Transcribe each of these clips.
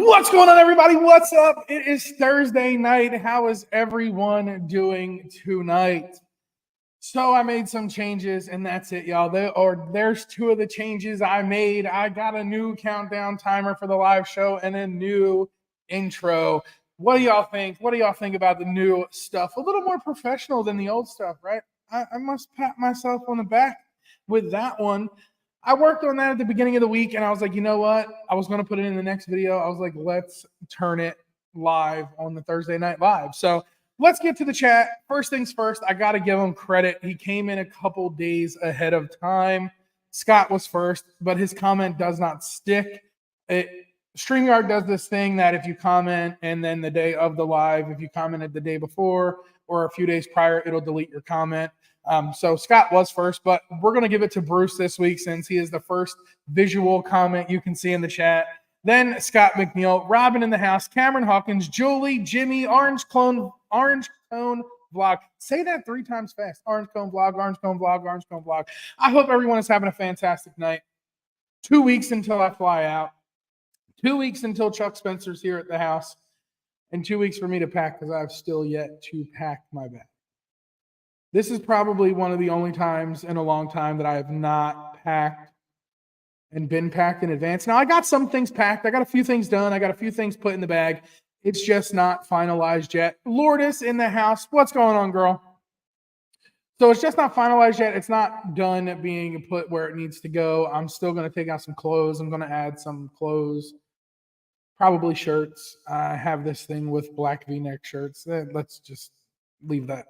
What's going on, everybody? What's up? It is Thursday night. How is everyone doing tonight? So I made some changes, and that's it, y'all. There's two of the changes I made. I got a new countdown timer for the live show and a new intro. What do y'all think? What do y'all think about the new stuff? A little more professional than the old stuff, right? I must pat myself on the back with that one. I worked on that at the beginning of the week, and I was like, you know what? I was going to put it in the next video. I was like, let's turn it live on the Thursday Night Live. So let's get to the chat. First things first, I got to give him credit. He came in a couple days ahead of time. Scott was first, but his comment does not stick. StreamYard does this thing that if you comment and then the day of the live, if you commented the day before or a few days prior, it'll delete your comment. So Scott was first, but we're going to give it to Bruce this week since he is the first visual comment you can see in the chat. Then Scott McNeil, Robin in the house, Cameron Hawkins, Julie, Jimmy, Orange Cone Vlog. Say that 3 times fast. Orange Cone Vlog, Orange Cone Vlog, Orange Cone Vlog. I hope everyone is having a fantastic night. 2 weeks until I fly out. 2 weeks until Chuck Spencer's here at the house. And 2 weeks for me to pack because I've still yet to pack my bag. This is probably one of the only times in a long time that I have not packed and been packed in advance. Now, I got some things packed. I got a few things done. I got a few things put in the bag. It's just not finalized yet. Lourdes in the house. What's going on, girl? So it's just not finalized yet. It's not done being put where it needs to go. I'm still going to take out some clothes. I'm going to add some clothes, probably shirts. I have this thing with black V-neck shirts. Let's just leave that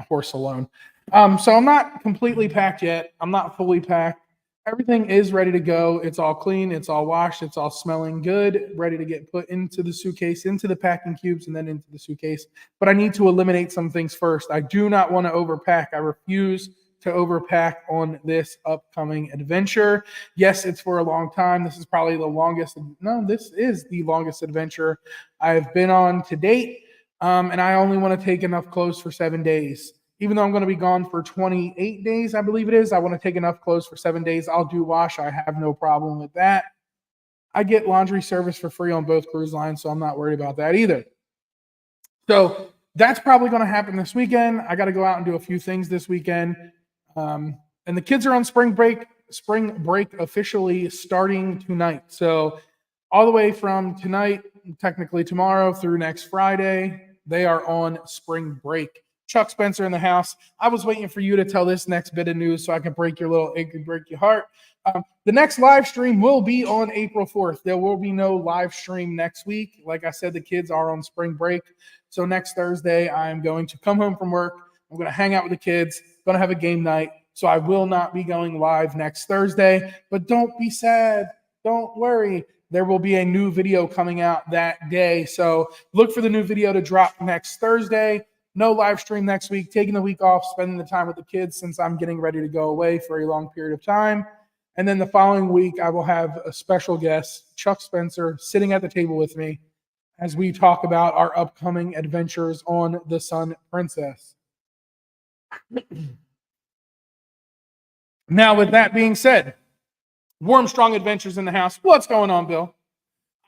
horse alone. So I'm not completely packed yet. I'm not fully packed. Everything is ready to go. It's all clean. It's all washed. It's all smelling good, ready to get put into the suitcase, into the packing cubes, and then into the suitcase. But I need to eliminate some things first. I do not want to overpack. I refuse to overpack on this upcoming adventure. Yes, it's for a long time. This is probably the longest. No, this is the longest adventure I've been on to date. And I only want to take enough clothes for 7 days. Even though I'm going to be gone for 28 days, I believe it is, I want to take enough clothes for 7 days. I'll do wash. I have no problem with that. I get laundry service for free on both cruise lines, so I'm not worried about that either. So that's probably going to happen this weekend. I got to go out and do a few things this weekend. And the kids are on spring break. Spring break officially starting tonight. So all the way from tonight, technically tomorrow, through next Friday, they are on spring break. Chuck Spencer in the house. I was waiting for you to tell this next bit of news so I can break your little egg and break your heart. The next live stream will be on April 4th. There will be no live stream next week. Like I said, the kids are on spring break. So next Thursday, I'm going to come home from work. I'm going to hang out with the kids. Going to have a game night. So I will not be going live next Thursday. But don't be sad. Don't worry. There will be a new video coming out that day. So look for the new video to drop next Thursday. No live stream next week. Taking the week off, spending the time with the kids since I'm getting ready to go away for a long period of time. And then the following week, I will have a special guest, Chuck Spencer, sitting at the table with me as we talk about our upcoming adventures on the Sun Princess. Now, with that being said, Warm Strong Adventures in the house. What's going on, Bill?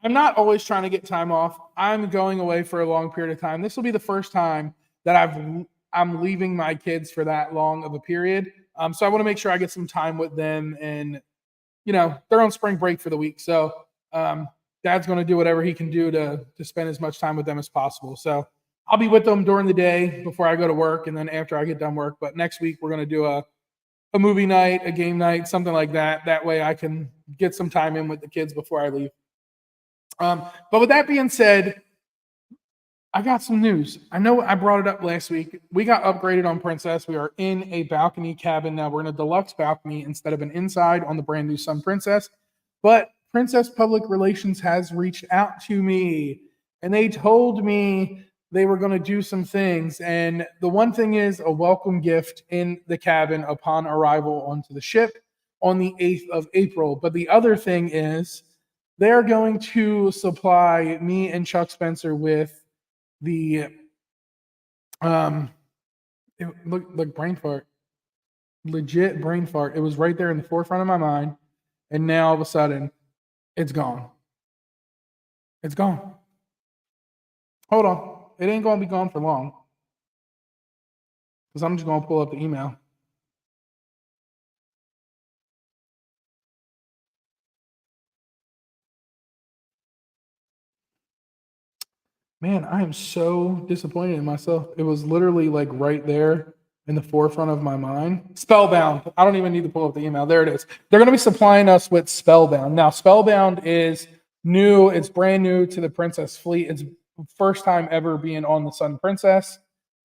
I'm not always trying to get time off. I'm going away for a long period of time. This will be the first time that I'm leaving my kids for that long of a period. So I want to make sure I get some time with them, and they're on spring break for the week. So Dad's going to do whatever he can do to spend as much time with them as possible. So I'll be with them during the day before I go to work, and then after I get done work. But next week we're going to do a movie night, a game night, something like that. That way I can get some time in with the kids before I leave. But with that being said, I got some news. I know I brought it up last week. We got upgraded on Princess. We are in a balcony cabin now. We're in a deluxe balcony instead of an inside on the brand new Sun Princess. But Princess Public Relations has reached out to me, and they told me they were going to do some things. And the one thing is a welcome gift in the cabin upon arrival onto the ship on the 8th of April. But the other thing is they're going to supply me and Chuck Spencer with the look brain fart, legit brain fart. It was right there in the forefront of my mind, and now all of a sudden it's gone. It's gone. Hold on. It ain't going to be gone for long. Because I'm just going to pull up the email. Man, I am so disappointed in myself. It was literally like right there in the forefront of my mind. Spellbound. I don't even need to pull up the email. There it is. They're going to be supplying us with Spellbound. Now, Spellbound is new. It's brand new to the Princess fleet. It's first time ever being on the Sun Princess,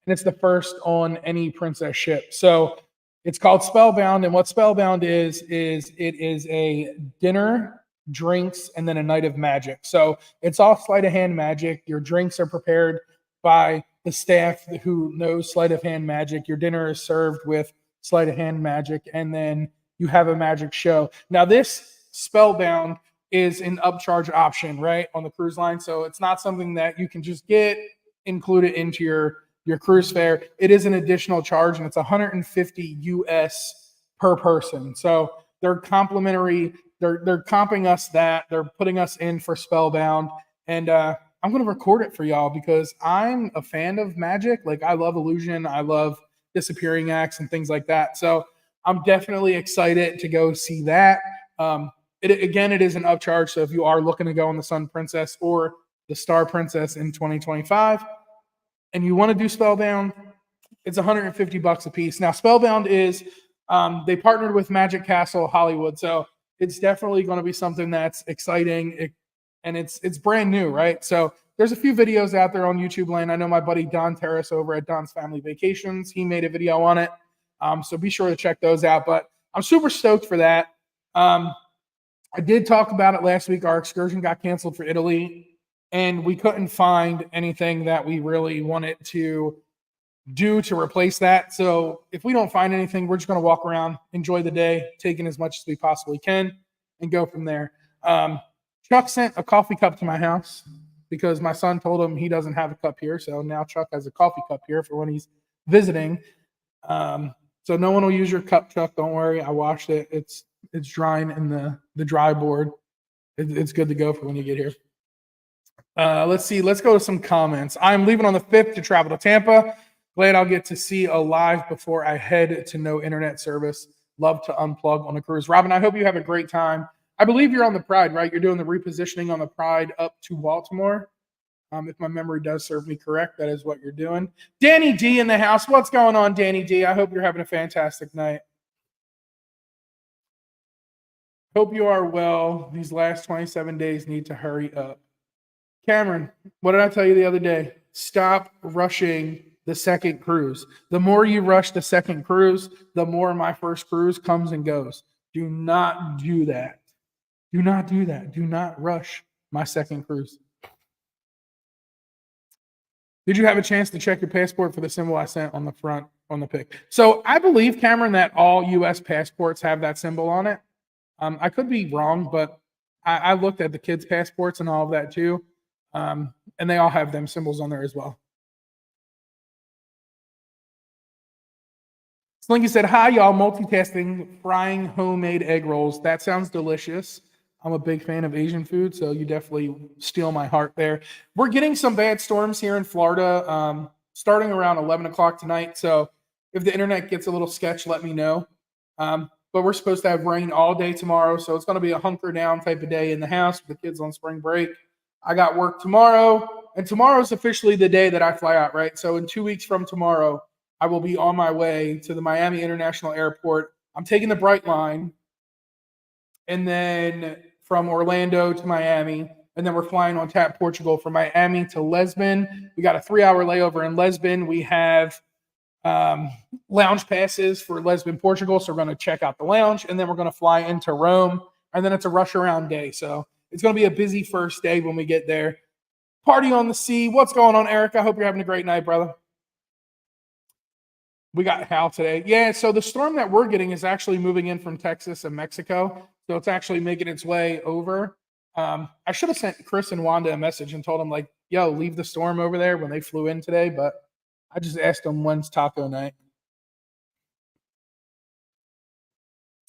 and it's the first on any Princess ship. So it's called Spellbound, and what Spellbound is it is a dinner, drinks, and then a night of magic. So it's all sleight of hand magic. Your drinks are prepared by the staff who knows sleight of hand magic. Your dinner is served with sleight of hand magic, and then you have a magic show. Now, this Spellbound is an upcharge option, right, on the cruise line. So it's not something that you can just get included into your cruise fare. It is an additional charge, and it's 150 US per person. So they're complimentary. They're comping us that. They're putting us in for Spellbound, and I'm going to record it for y'all because I'm a fan of magic. Like, I love illusion. I love disappearing acts and things like that. So I'm definitely excited to go see that. It is an upcharge. So if you are looking to go on the Sun Princess or the Star Princess in 2025 and you want to do Spellbound, it's $150 a piece. Now, Spellbound is they partnered with Magic Castle Hollywood, so it's definitely going to be something that's exciting, and it's brand new, right? So there's a few videos out there on YouTube land. I know my buddy Don Terrace over at Don's Family Vacations, he made a video on it, so be sure to check those out. But I'm super stoked for that. I did talk about it last week. Our excursion got canceled for Italy, and we couldn't find anything that we really wanted to do to replace that. So if we don't find anything, we're just going to walk around, enjoy the day, take in as much as we possibly can, and go from there. Chuck sent a coffee cup to my house because my son told him he doesn't have a cup here. So now Chuck has a coffee cup here for when he's visiting. So no one will use your cup, Chuck. Don't worry. I washed it. It's drying in the dry board. It's good to go for when you get here. Let's see. Let's go to some comments. I'm leaving on the 5th to travel to Tampa. Glad I'll get to see a live before I head to no internet service. Love to unplug on a cruise. Robin, I hope you have a great time. I believe you're on the Pride, right? You're doing the repositioning on the Pride up to Baltimore. If my memory does serve me correct, that is what you're doing. Danny D in the house. What's going on, Danny D? I hope you're having a fantastic night. Hope you are well. These last 27 days need to hurry up. Cameron, what did I tell you the other day? Stop rushing the second cruise. The more you rush the second cruise, the more my first cruise comes and goes. Do not do that. Do not do that. Do not rush my second cruise. Did you have a chance to check your passport for the symbol I sent on the front on the pic? So I believe, Cameron, that all U.S. passports have that symbol on it. I could be wrong, but I looked at the kids' passports and all of that too. And they all have them symbols on there as well. Slinky said, hi, y'all, multitasking, frying homemade egg rolls. That sounds delicious. I'm a big fan of Asian food, so you definitely steal my heart there. We're getting some bad storms here in Florida starting around 11 o'clock tonight. So if the internet gets a little sketch, let me know. But we're supposed to have rain all day tomorrow, so it's going to be a hunker down type of day in the house with the kids on spring break. I got work tomorrow, and tomorrow is officially the day that I fly out, right? So in 2 weeks from tomorrow, I will be on my way to the Miami International Airport. I'm taking the Bright Line, and then from Orlando to Miami, and then we're flying on TAP Portugal from Miami to Lisbon. We got a 3-hour layover in Lisbon. We have lounge passes for Lisbon, Portugal, so we're going to check out the lounge, and then we're going to fly into Rome, and then it's a rush around day. So it's going to be a busy first day when we get there. Party on the sea. What's going on, Eric? I hope you're having a great night, brother. We got Hal today. Yeah, so the storm that we're getting is actually moving in from Texas and Mexico. So it's actually making its way over. I should have sent Chris and Wanda a message and told them, like, yo, leave the storm over there when they flew in today. But I just asked them when's taco night.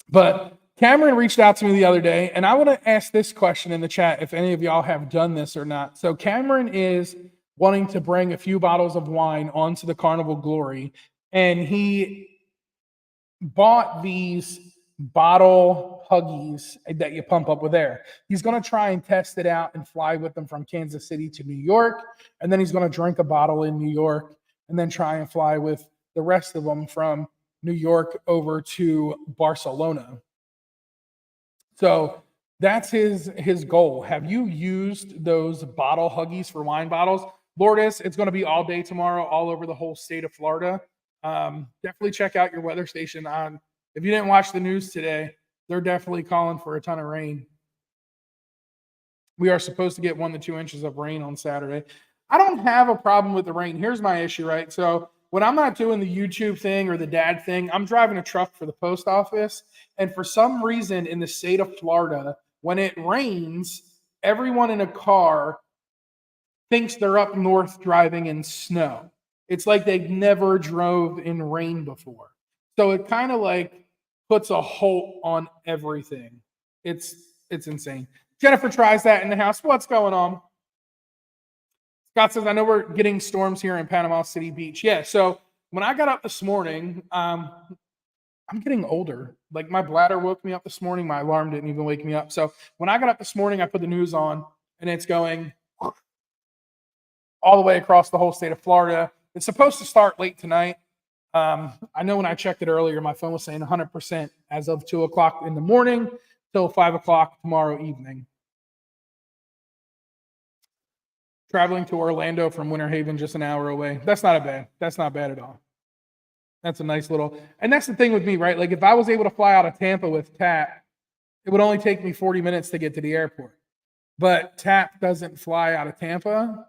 But Cameron reached out to me the other day, and I want to ask this question in the chat if any of y'all have done this or not. So Cameron is wanting to bring a few bottles of wine onto the Carnival Glory, and he bought these bottle Huggies that you pump up with air. He's going to try and test it out and fly with them from Kansas City to New York, and then he's going to drink a bottle in New York and then try and fly with the rest of them from New York over to Barcelona. So that's his goal. Have you used those bottle Huggies for wine bottles? Lourdes, it's going to be all day tomorrow, all over the whole state of Florida. Definitely check out your weather station on. If you didn't watch the news today, they're definitely calling for a ton of rain. We are supposed to get 1 to 2 inches of rain on Saturday. I don't have a problem with the rain. Here's my issue, right? So when I'm not doing the YouTube thing or the dad thing, I'm driving a truck for the post office. And for some reason in the state of Florida, when it rains, everyone in a car thinks they're up north driving in snow. It's like they've never drove in rain before. So it kind of like puts a halt on everything. It's insane. Jennifer tries that in the house. What's going on? Scott says, I know we're getting storms here in Panama City Beach. Yeah, so when I got up this morning, I'm getting older. Like my bladder woke me up this morning. My alarm didn't even wake me up. So when I got up this morning, I put the news on and it's going all the way across the whole state of Florida. It's supposed to start late tonight. I know when I checked it earlier, my phone was saying 100% as of 2 o'clock in the morning till 5 o'clock tomorrow evening. Traveling to Orlando from Winter Haven, just an hour away. That's not bad. That's not bad at all. That's a nice little, and that's the thing with me, right? Like if I was able to fly out of Tampa with TAP, it would only take me 40 minutes to get to the airport. But TAP doesn't fly out of Tampa,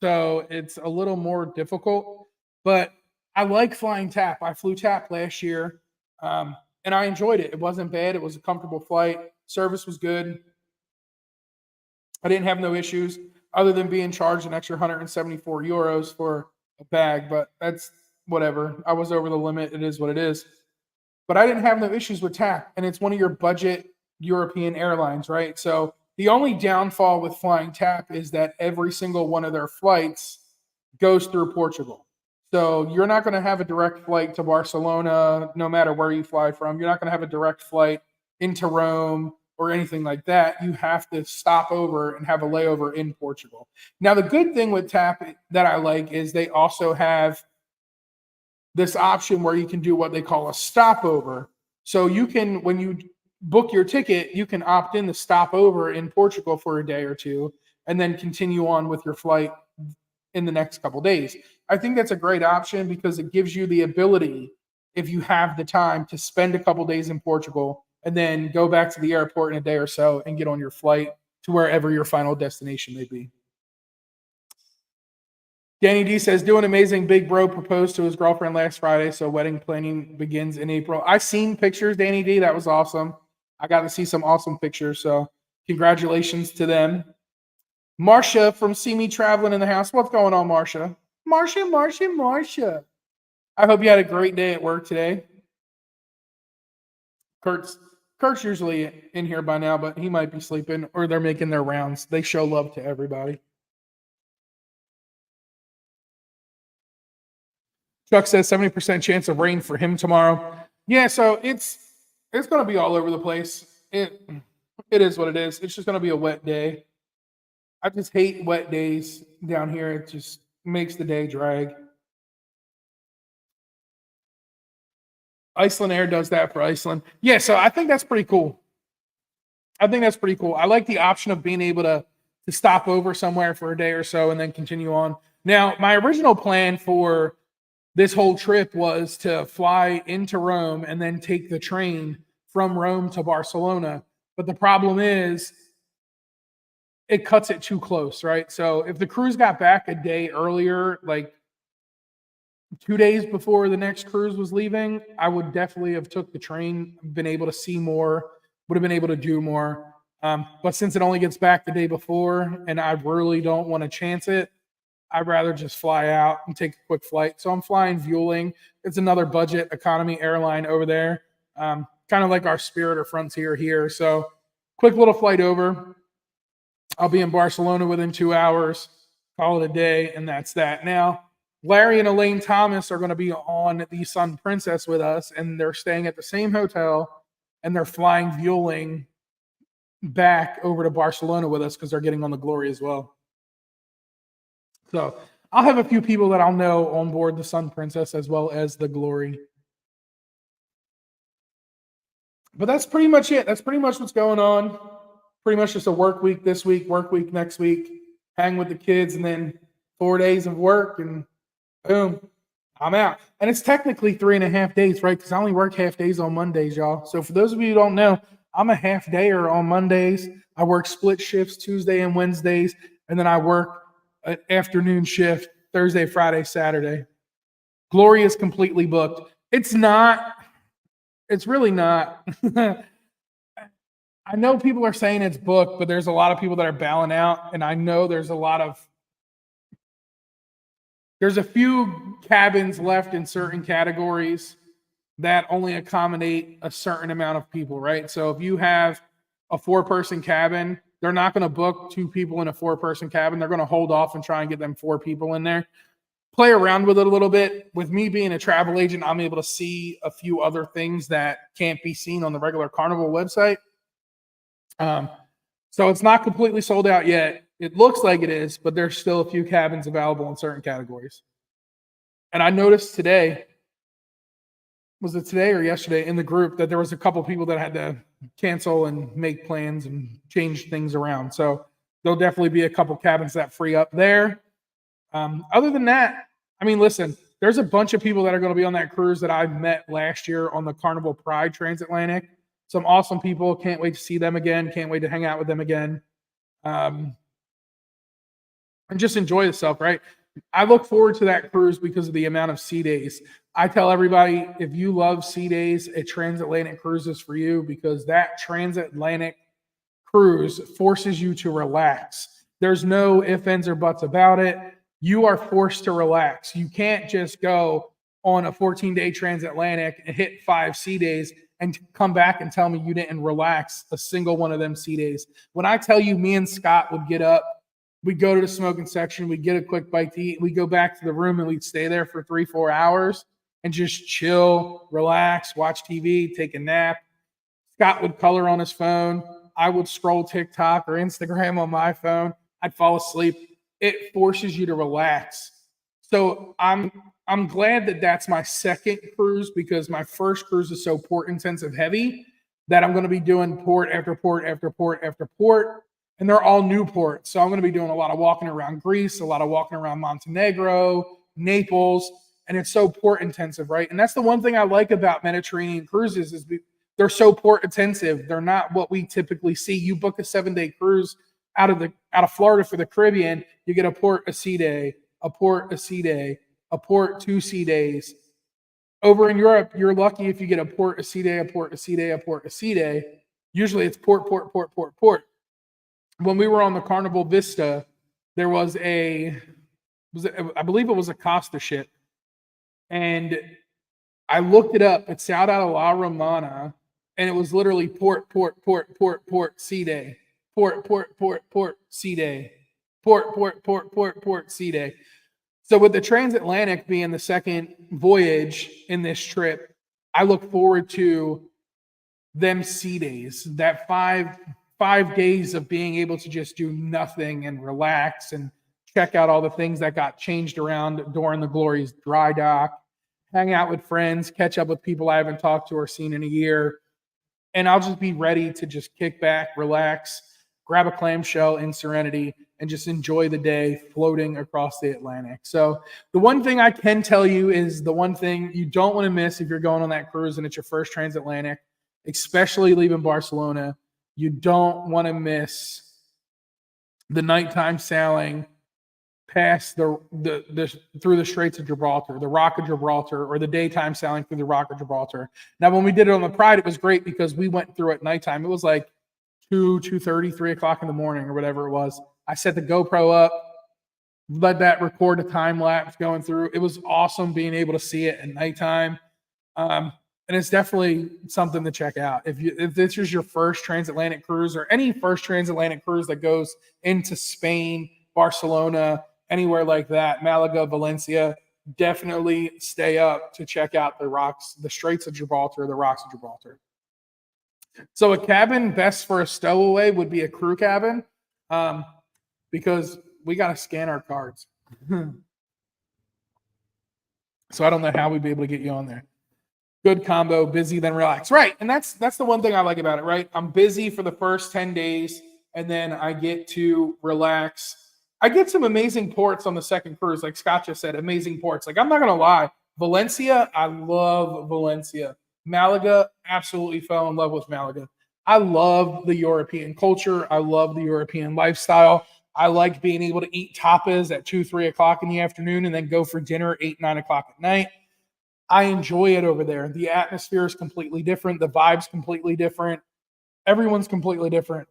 so it's a little more difficult. But I like flying TAP. I flew TAP last year, and I enjoyed it. It wasn't bad. It was a comfortable flight. Service was good. I didn't have no issues other than being charged an extra 174 euros for a bag, but that's whatever. I was over the limit. It is what it is. But I didn't have no issues with TAP, and it's one of your budget European airlines, right? So the only downfall with flying TAP is that every single one of their flights goes through Portugal. So you're not going to have a direct flight to Barcelona, no matter where you fly from. You're not going to have a direct flight into Rome or anything like that. You have to stop over and have a layover in Portugal. Now, the good thing with TAP that I like is they also have this option where you can do what they call a stopover. So you can, when you book your ticket, you can opt in to stop over in Portugal for a day or two and then continue on with your flight in the next couple days. I think that's a great option because it gives you the ability, if you have the time, to spend a couple days in Portugal and then go back to the airport in a day or so and get on your flight to wherever your final destination may be. Danny D says, doing amazing. Big bro proposed to his girlfriend last Friday, so wedding planning begins in April. I seen pictures, Danny D. That was awesome. I got to see some awesome pictures, so congratulations to them. Marcia from See Me Traveling in the house. What's going on, Marcia? Marcia. I hope you had a great day at work today. Kurt's usually in here by now, but he might be sleeping or they're making their rounds. They show love to everybody. Chuck says 70% chance of rain for him tomorrow. Yeah, so it's going to be all over the place. It is what it is. It's just going to be a wet day. I just hate wet days down here. It just makes the day drag. Iceland Air does that for Iceland. Yeah, so I think that's pretty cool. I like the option of being able to stop over somewhere for a day or so and then continue on. Now, my original plan for this whole trip was to fly into Rome and then take the train from Rome to Barcelona. But the problem is it cuts it too close, right? So if the cruise got back a day earlier, like 2 days before the next cruise was leaving, I would definitely have took the train, been able to see more, would have been able to do more. But since it only gets back the day before and I really don't want to chance it, I'd rather just fly out and take a quick flight. So I'm flying Vueling. It's another budget economy airline over there. Kind kind of like our Spirit or Frontier here. So quick little flight over. I'll be in Barcelona within 2 hours. Call it a day, and that's that. Now, Larry and Elaine Thomas are going to be on the Sun Princess with us, and they're staying at the same hotel, and they're flying Vueling back over to Barcelona with us because they're getting on the Glory as well. So I'll have a few people that I'll know on board the Sun Princess as well as the Glory. But that's pretty much it. That's pretty much what's going on. Pretty much just a work week this week, work week next week, hang with the kids, and then 4 days of work, and boom, I'm out. And it's technically 3.5 days, right? Because I only work half days on Mondays, y'all. So for those of you who don't know, I'm a half dayer on Mondays. I work split shifts Tuesday and Wednesdays, and then I work an afternoon shift Thursday, Friday, Saturday. Glory is completely booked. It's not. It's really not. I know people are saying it's booked, but there's a lot of people that are bowing out, and I know there's a few cabins left in certain categories that only accommodate a certain amount of people, right? So if you have a 4-person cabin, they're not going to book 2 people in a 4-person cabin. They're going to hold off and try and get them 4 people in there. Play around with it a little bit. With me being a travel agent, I'm able to see a few other things that can't be seen on the regular Carnival website. So it's not completely sold out yet. It looks like it is, but there's still a few cabins available in certain categories. And I noticed today, was it today or yesterday, in the group that there was a couple people that had to cancel and make plans and change things around. So there'll definitely be a couple cabins that free up there. Other than that, I mean, listen, there's a bunch of people that are going to be on that cruise that I met last year on the Carnival Pride Transatlantic. Some awesome people. Can't wait to see them again. Can't wait to hang out with them again. And just enjoy yourself, right? I look forward to that cruise because of the amount of sea days. I tell everybody, if you love sea days, a transatlantic cruise is for you because that transatlantic cruise forces you to relax. There's no ifs, ands, or buts about it. You are forced to relax. You can't just go on a 14-day transatlantic and hit 5 sea days and come back and tell me you didn't relax a single one of them sea days. When I tell you, me and Scott would get up, we'd go to the smoking section, we'd get a quick bite to eat, we'd go back to the room and we'd stay there for 3-4 hours and just chill, relax, watch TV, take a nap. Scott would color on his phone. I would scroll TikTok or Instagram on my phone. I'd fall asleep. It forces you to relax. So I'm glad that that's my second cruise because my first cruise is so port intensive heavy that I'm going to be doing port after port after port after port. And they're all new ports. So I'm going to be doing a lot of walking around Greece, a lot of walking around Montenegro, Naples, and it's so port intensive, right? And that's the one thing I like about Mediterranean cruises is they're so port intensive. They're not what we typically see. You book a 7-day cruise out of Florida for the Caribbean, you get a port a sea day, a port a sea day, a port 2 sea days. Over in Europe, you're lucky if you get a port a sea day, a port a sea day, a port a sea day. Usually it's port, port, port, port, port. When we were on the Carnival Vista, there was I believe it was a Costa ship. And I looked it up. It's out of La Romana. And it was literally port, port, port, port, port, sea day. Port, port, port, port, sea day. Port, port, port, port, port, sea day. So with the transatlantic being the second voyage in this trip, I look forward to them sea days, that five days of being able to just do nothing and relax and check out all the things that got changed around during the Glory's dry dock, hang out with friends, catch up with people I haven't talked to or seen in a year. And I'll just be ready to just kick back, relax, grab a clamshell in Serenity, and just enjoy the day floating across the Atlantic. So the one thing I can tell you is the one thing you don't want to miss if you're going on that cruise and it's your first transatlantic, especially leaving Barcelona, you don't want to miss the nighttime sailing past through the Straits of Gibraltar, the Rock of Gibraltar, or the daytime sailing through the Rock of Gibraltar. Now, when we did it on the Pride, it was great because we went through at nighttime. It was like 2:30, 3 o'clock in the morning or whatever it was. I set the GoPro up, let that record a time lapse going through. It was awesome being able to see it at nighttime. And it's definitely something to check out. If this is your first transatlantic cruise or any first transatlantic cruise that goes into Spain, Barcelona, anywhere like that, Malaga, Valencia, definitely stay up to check out the Straits of Gibraltar, the rocks of Gibraltar. So a cabin best for a stowaway would be a crew cabin, because we got to scan our cards. So I don't know how we'd be able to get you on there. Good combo, busy then relax. Right, and that's the one thing I like about it, right? I'm busy for the first 10 days, and then I get to relax. I get some amazing ports on the second cruise, like Scott just said, amazing ports. Like, I'm not going to lie, Valencia, I love Valencia. Malaga, absolutely fell in love with Malaga. I love the European culture. I love the European lifestyle. I like being able to eat tapas at 2, 3 o'clock in the afternoon and then go for dinner 8, 9 o'clock at night. I enjoy it over there. The atmosphere is completely different. The vibe's completely different. Everyone's completely different.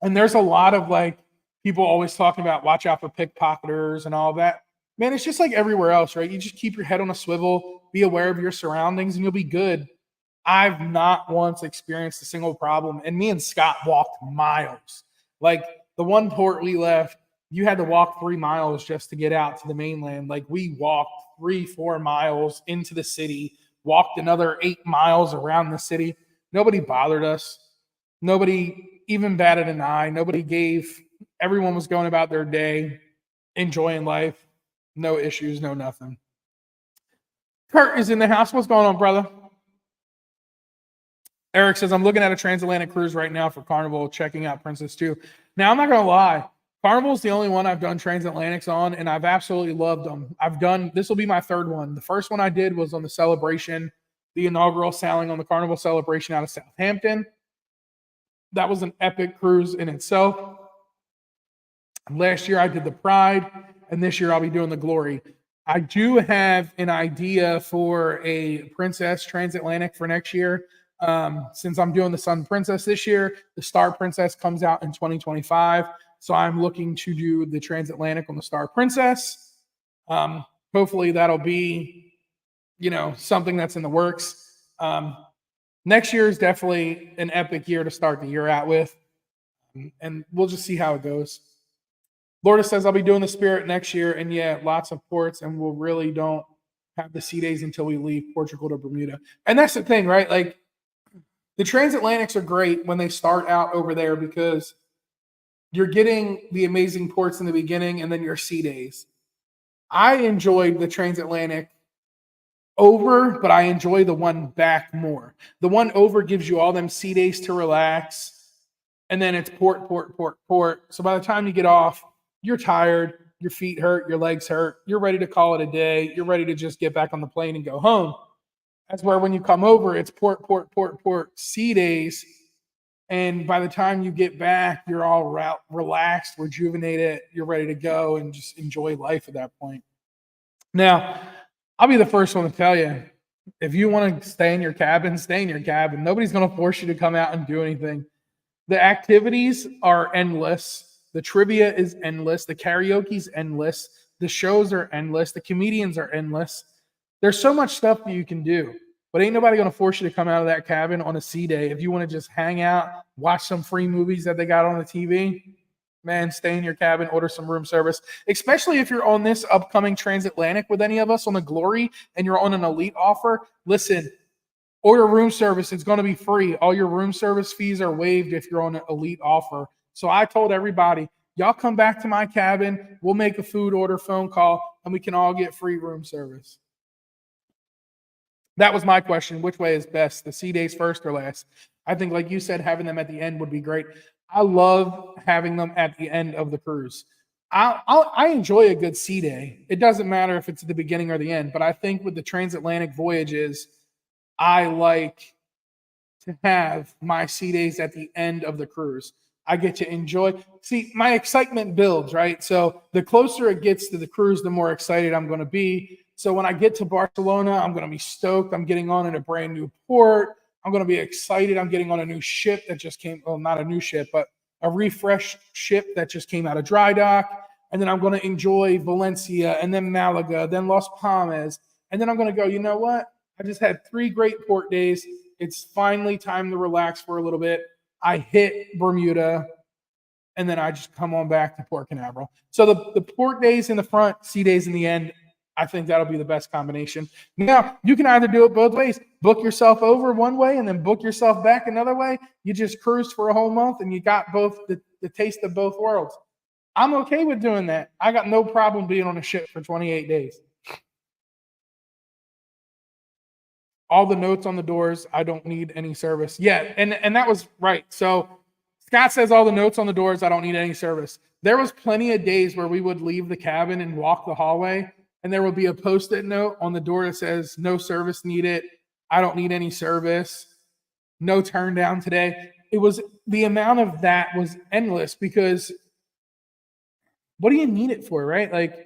And there's a lot of like people always talking about watch out for pickpocketers and all that. Man, it's just like everywhere else, right? You just keep your head on a swivel, be aware of your surroundings, and you'll be good. I've not once experienced a single problem. And me and Scott walked miles. Like the one port we left, you had to walk 3 miles just to get out to the mainland. Like we walked 3, 4 miles into the city, walked another 8 miles around the city. Nobody bothered us. Nobody even batted an eye. Nobody gave. Everyone was going about their day, enjoying life. No issues, no nothing. Kurt is in the house. What's going on, brother? Eric says, I'm looking at a transatlantic cruise right now for Carnival, checking out Princess 2. Now, I'm not going to lie. Carnival's the only one I've done transatlantics on, and I've absolutely loved them. This will be my third one. The first one I did was on the Celebration, the inaugural sailing on the Carnival Celebration out of Southampton. That was an epic cruise in itself. Last year I did the Pride, and this year I'll be doing the Glory. I do have an idea for a Princess transatlantic for next year. Since I'm doing the Sun Princess this year, the Star Princess comes out in 2025. So I'm looking to do the transatlantic on the Star Princess. Hopefully that'll be, something that's in the works. Next year is definitely an epic year to start the year out with. And we'll just see how it goes. Lorda says, I'll be doing the Spirit next year. And yeah, lots of ports. And we'll really don't have the sea days until we leave Portugal to Bermuda. And that's the thing, right? Like the transatlantics are great when they start out over there because you're getting the amazing ports in the beginning and then your sea days. I enjoyed the transatlantic over, but I enjoy the one back more. The one over gives you all them sea days to relax, and then it's port. So by the time you get off, you're tired, your feet hurt, your legs hurt, you're ready to call it a day, you're ready to just get back on the plane and go home. That's where when you come over, it's port, sea days. And by the time you get back, you're all relaxed, rejuvenated, you're ready to go and just enjoy life at that point. Now, I'll be the first one to tell you, if you want to stay in your cabin, stay in your cabin. Nobody's going to force you to come out and do anything. The activities are endless. The trivia is endless. The karaoke's endless. The shows are endless. The comedians are endless. There's so much stuff that you can do. But ain't nobody going to force you to come out of that cabin on a sea day. If you want to just hang out, watch some free movies that they got on the TV, man, stay in your cabin, order some room service. Especially if you're on this upcoming transatlantic with any of us on the Glory and you're on an elite offer. Listen, order room service. It's going to be free. All your room service fees are waived if you're on an elite offer. So I told everybody, y'all come back to my cabin. We'll make a food order phone call and we can all get free room service. That was my question. Which way is best? The sea days first or last? I think, like you said, having them at the end would be great. I love having them at the end of the cruise. I enjoy a good sea day. It doesn't matter if it's at the beginning or the end, but I think with the transatlantic voyages, I like to have my sea days at the end of the cruise. I get to enjoy. See, my excitement builds, right? So the closer it gets to the cruise, the more excited I'm going to be. So when I get to Barcelona, I'm going to be stoked. I'm getting on in a brand new port. I'm going to be excited. I'm getting on a new ship that just came. Well, not a new ship, but a refreshed ship that just came out of dry dock. And then I'm going to enjoy Valencia and then Malaga, then Las Palmas. And then I'm going to go, you know what? I just had 3 great port days. It's finally time to relax for a little bit. I hit Bermuda, and then I just come on back to Port Canaveral. So the port days in the front, sea days in the end, I think that'll be the best combination. Now, you can either do it both ways. Book yourself over one way and then book yourself back another way. You just cruised for a whole month and you got both the taste of both worlds. I'm okay with doing that. I got no problem being on a ship for 28 days. All the notes on the doors, I don't need any service. Yeah, and that was right. So Scott says all the notes on the doors, I don't need any service. There was plenty of days where we would leave the cabin and walk the hallway, and there would be a post-it note on the door that says, no service needed. I don't need any service. No turn down today. It was the amount of that was endless because what do you need it for, right? Like,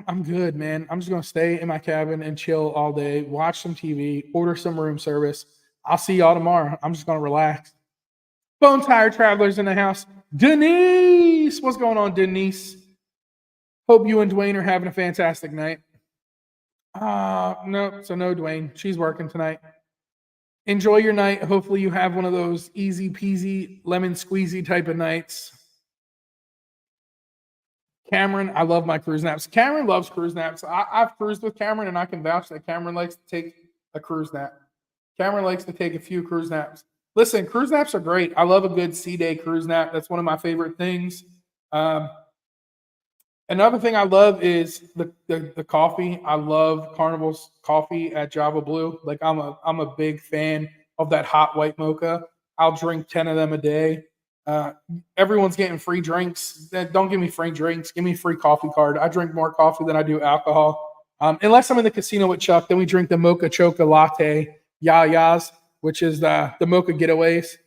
I'm good, man. I'm just going to stay in my cabin and chill all day, watch some TV, order some room service. I'll see y'all tomorrow. I'm just going to relax. Bone Tired Travelers in the house. Denise, what's going on, Denise? Hope you and Dwayne are having a fantastic night. No, so no, Dwayne. She's working tonight. Enjoy your night. Hopefully you have one of those easy peasy, lemon squeezy type of nights. Cameron, I love my cruise naps. Cameron loves cruise naps. I've cruised with Cameron, and I can vouch that Cameron likes to take a cruise nap. Cameron likes to take a few cruise naps. Listen, cruise naps are great. I love a good sea day cruise nap. That's one of my favorite things. Another thing I love is the coffee. I love Carnival's coffee at Java Blue. Like I'm a big fan of that hot white mocha. I'll drink 10 of them a day. Everyone's getting free drinks. Don't give me free drinks. Give me a free coffee card. I drink more coffee than I do alcohol. Unless I'm in the casino with Chuck, then we drink the Mocha Choca Latte Yas, which is the Mocha Getaways,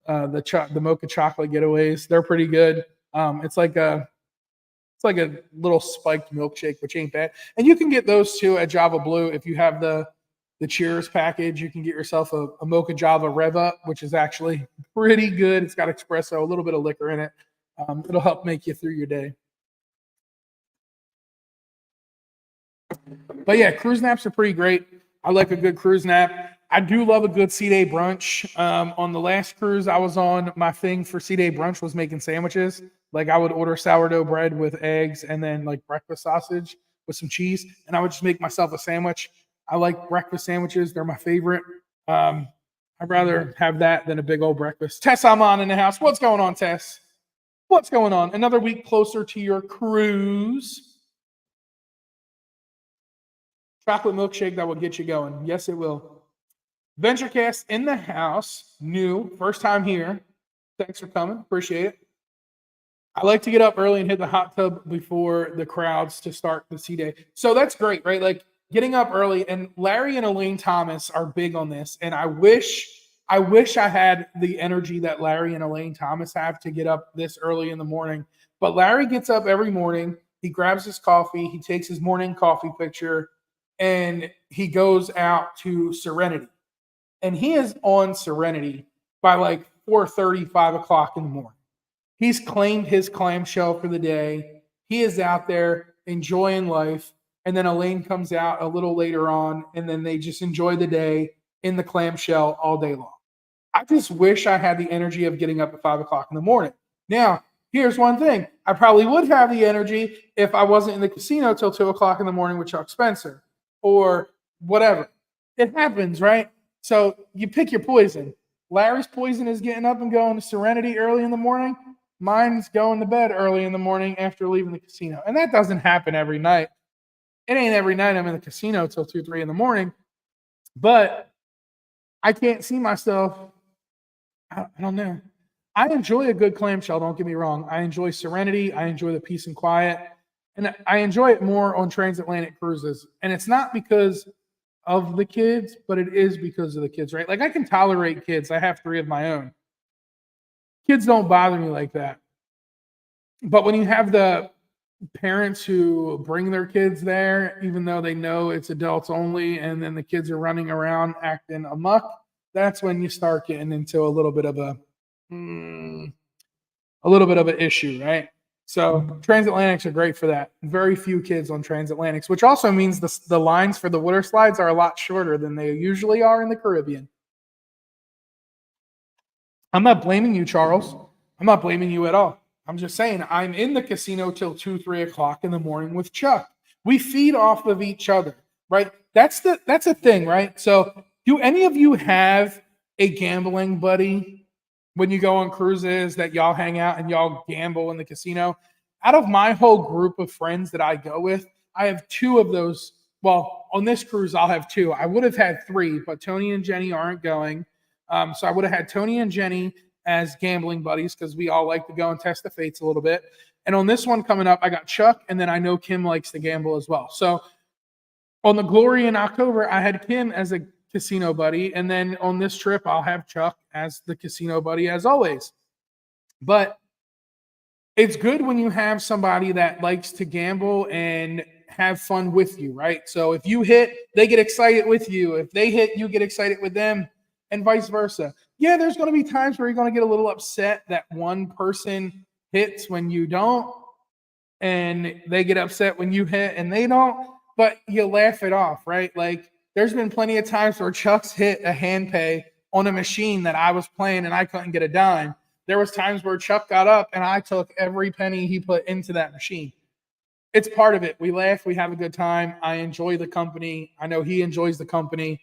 the Mocha Chocolate Getaways. They're pretty good. It's like a little spiked milkshake, which ain't bad. And you can get those too at Java Blue if you have the Cheers package. You can get yourself a Mocha Java Rev Up, which is actually pretty good. It's got espresso, a little bit of liquor in it. It'll help make you through your day. But yeah, cruise naps are pretty great. I like a good cruise nap. I do love a good sea day brunch. On the last cruise I was on, my thing for sea day brunch was making sandwiches. Like I would order sourdough bread with eggs and then like breakfast sausage with some cheese, and I would just make myself a sandwich. I like breakfast sandwiches. They're my favorite. I'd rather have that than a big old breakfast. Tess Amon in the house. What's going on, Tess? What's going on? Another week closer to your cruise. Chocolate milkshake that will get you going. Yes, it will. VentureCast in the house. New. First time here. Thanks for coming. Appreciate it. I like to get up early and hit the hot tub before the crowds to start the sea day. So that's great, right? Like, getting up early, and Larry and Elaine Thomas are big on this. And I wish I had the energy that Larry and Elaine Thomas have to get up this early in the morning. But Larry gets up every morning. He grabs his coffee. He takes his morning coffee picture, and he goes out to Serenity. And he is on Serenity by like 4:30, 5 o'clock in the morning. He's claimed his clamshell for the day. He is out there enjoying life. And then Elaine comes out a little later on, and then they just enjoy the day in the clamshell all day long. I just wish I had the energy of getting up at 5 o'clock in the morning. Now, here's one thing. I probably would have the energy if I wasn't in the casino till 2 o'clock in the morning with Chuck Spencer or whatever. It happens, right? So you pick your poison. Larry's poison is getting up and going to Serenity early in the morning. Mine's going to bed early in the morning after leaving the casino. And that doesn't happen every night. It ain't every night I'm in the casino till 2, 3 in the morning, but I can't see myself. I don't know. I enjoy a good clamshell. Don't get me wrong. I enjoy Serenity. I enjoy the peace and quiet, and I enjoy it more on transatlantic cruises. And it's not because of the kids, but it is because of the kids, right? Like I can tolerate kids. I have 3 of my own. Kids don't bother me like that. But when you have the parents who bring their kids there, even though they know it's adults only, and then the kids are running around acting amok, that's when you start getting into a little bit of an issue, right? So transatlantics are great for that. Very few kids on transatlantics, which also means the lines for the water slides are a lot shorter than they usually are in the Caribbean. I'm not blaming you, Charles. I'm not blaming you at all. I'm just saying I'm in the casino till 2, 3 o'clock in the morning with Chuck. We feed off of each other, right? That's a thing, right? So do any of you have a gambling buddy when you go on cruises that y'all hang out and y'all gamble in the casino? Out of my whole group of friends that I go with, I have two of those. Well, on this cruise, I'll have two. I would have had three, but Tony and Jenny aren't going. So I would have had Tony and Jenny as gambling buddies because we all like to go and test the fates a little bit. And on this one coming up, I got Chuck, and then I know Kim likes to gamble as well. So on the Glory in October, I had Kim as a casino buddy, and then on this trip, I'll have Chuck as the casino buddy as always. But it's good when you have somebody that likes to gamble and have fun with you, right? So if you hit, they get excited with you. If they hit, you get excited with them, and vice versa. Yeah, there's going to be times where you're going to get a little upset that one person hits when you don't, and they get upset when you hit and they don't, but you laugh it off, right? Like there's been plenty of times where Chuck's hit a hand pay on a machine that I was playing and I couldn't get a dime. There was times where Chuck got up and I took every penny he put into that machine. It's part of it. We laugh, we have a good time. I enjoy the company. I know he enjoys the company.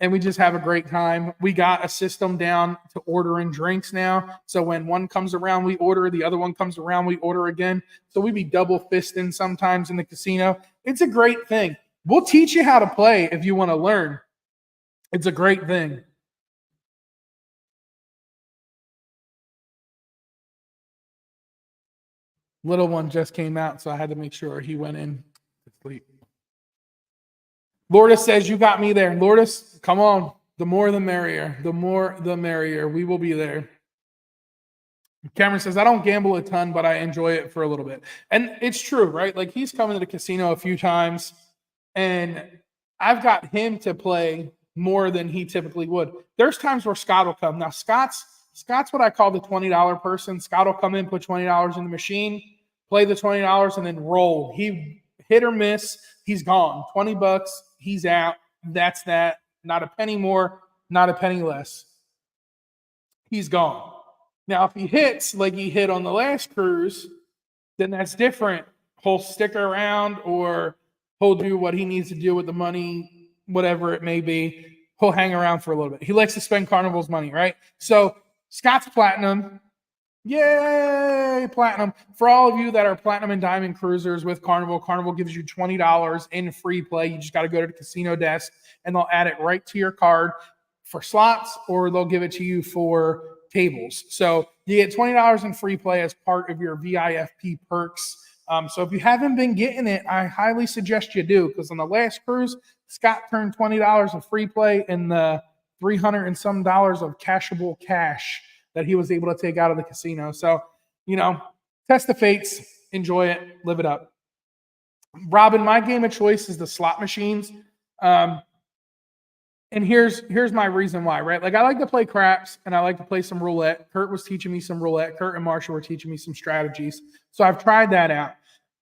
And we just have a great time. We got a system down to ordering drinks now. So when one comes around, we order. The other one comes around, we order again. So we be double fisting sometimes in the casino. It's a great thing. We'll teach you how to play if you want to learn. It's a great thing. Little one just came out, so I had to make sure he went in to sleep. Lourdes says, you got me there. Lourdes, come on. The more the merrier. The more the merrier. We will be there. Cameron says, I don't gamble a ton, but I enjoy it for a little bit. And it's true, right? Like he's come to the casino a few times, and I've got him to play more than he typically would. There's times where Scott will come. Now, Scott's what I call the $20 person. Scott will come in, put $20 in the machine, play the $20, and then roll. He hit or miss. He's gone. $20. He's out. That's that. Not a penny more, not a penny less. He's gone. Now, if he hits like he hit on the last cruise, then that's different. He'll stick around or he'll do what he needs to do with the money, whatever it may be. He'll hang around for a little bit. He likes to spend Carnival's money, right? So Scott's platinum. Yay, platinum. For all of you that are platinum and diamond cruisers with Carnival, Carnival gives you $20 in free play. You just got to go to the casino desk and they'll add it right to your card for slots, or they'll give it to you for tables. So you get $20 in free play as part of your VIFP perks. So if you haven't been getting it, I highly suggest you do, because on the last cruise, Scott turned $20 of free play and the $300 and some dollars of cashable cash that he was able to take out of the casino. So, test the fates, enjoy it, live it up. Robin, my game of choice is the slot machines. And here's my reason why, right? Like I like to play craps and I like to play some roulette. Kurt was teaching me some roulette. Kurt and Marshall were teaching me some strategies. So I've tried that out.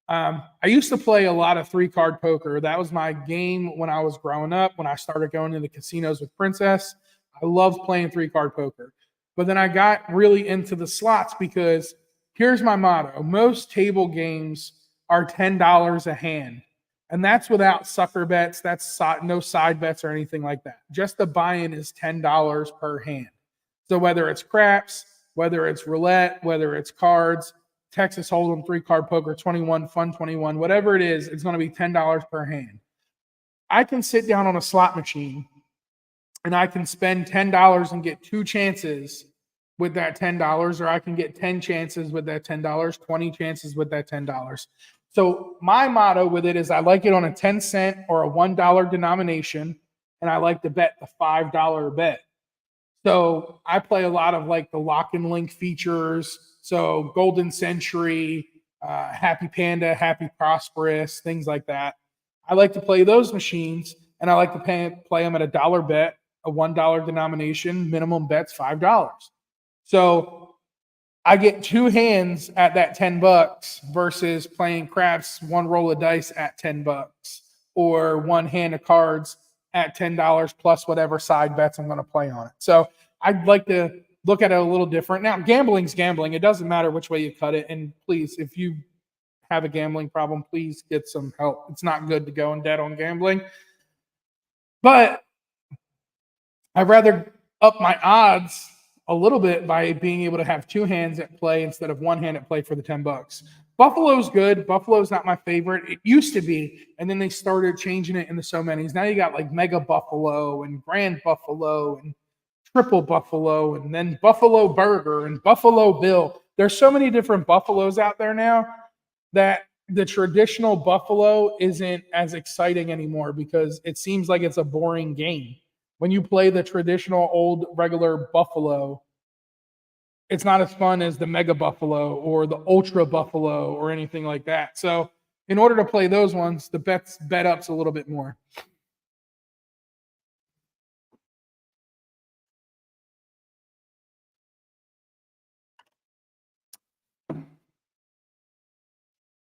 I used to play a lot of 3-card poker. That was my game when I was growing up, when I started going to the casinos with Princess. I loved playing 3-card poker. But then I got really into the slots because here's my motto. Most table games are $10 a hand. And that's without sucker bets. That's no side bets or anything like that. Just the buy-in is $10 per hand. So whether it's craps, whether it's roulette, whether it's cards, Texas Hold'em, 3-card poker, 21, Fun 21, whatever it is, it's going to be $10 per hand. I can sit down on a slot machine and I can spend $10 and get 2 chances with that $10, or I can get 10 chances with that $10, 20 chances with that $10. So my motto with it is I like it on a 10-cent or a $1 denomination, and I like to bet the $5 bet. So I play a lot of like the lock and link features. So Golden Century, Happy Panda, Happy Prosperous, things like that. I like to play those machines, and I like to play them at a dollar bet, a $1 denomination, minimum bet's $5. So I get 2 hands at that $10 versus playing craps 1 roll of dice at $10 or 1 hand of cards at $10 plus whatever side bets I'm going to play on it. So I'd like to look at it a little different. Now, gambling's gambling. It doesn't matter which way you cut it. And please, if you have a gambling problem, please get some help. It's not good to go in debt on gambling. But I'd rather up my odds a little bit by being able to have 2 hands at play instead of 1 hand at play for the $10. Buffalo's good. Buffalo's not my favorite. It used to be, and then they started changing it into so many. Now you got like Mega Buffalo and Grand Buffalo and Triple Buffalo and then Buffalo Burger and Buffalo Bill. There's so many different Buffaloes out there now that the traditional Buffalo isn't as exciting anymore because it seems like it's a boring game. When you play the traditional old regular Buffalo, it's not as fun as the Mega Buffalo or the Ultra Buffalo or anything like that. So in order to play those ones, the bet up's a little bit more.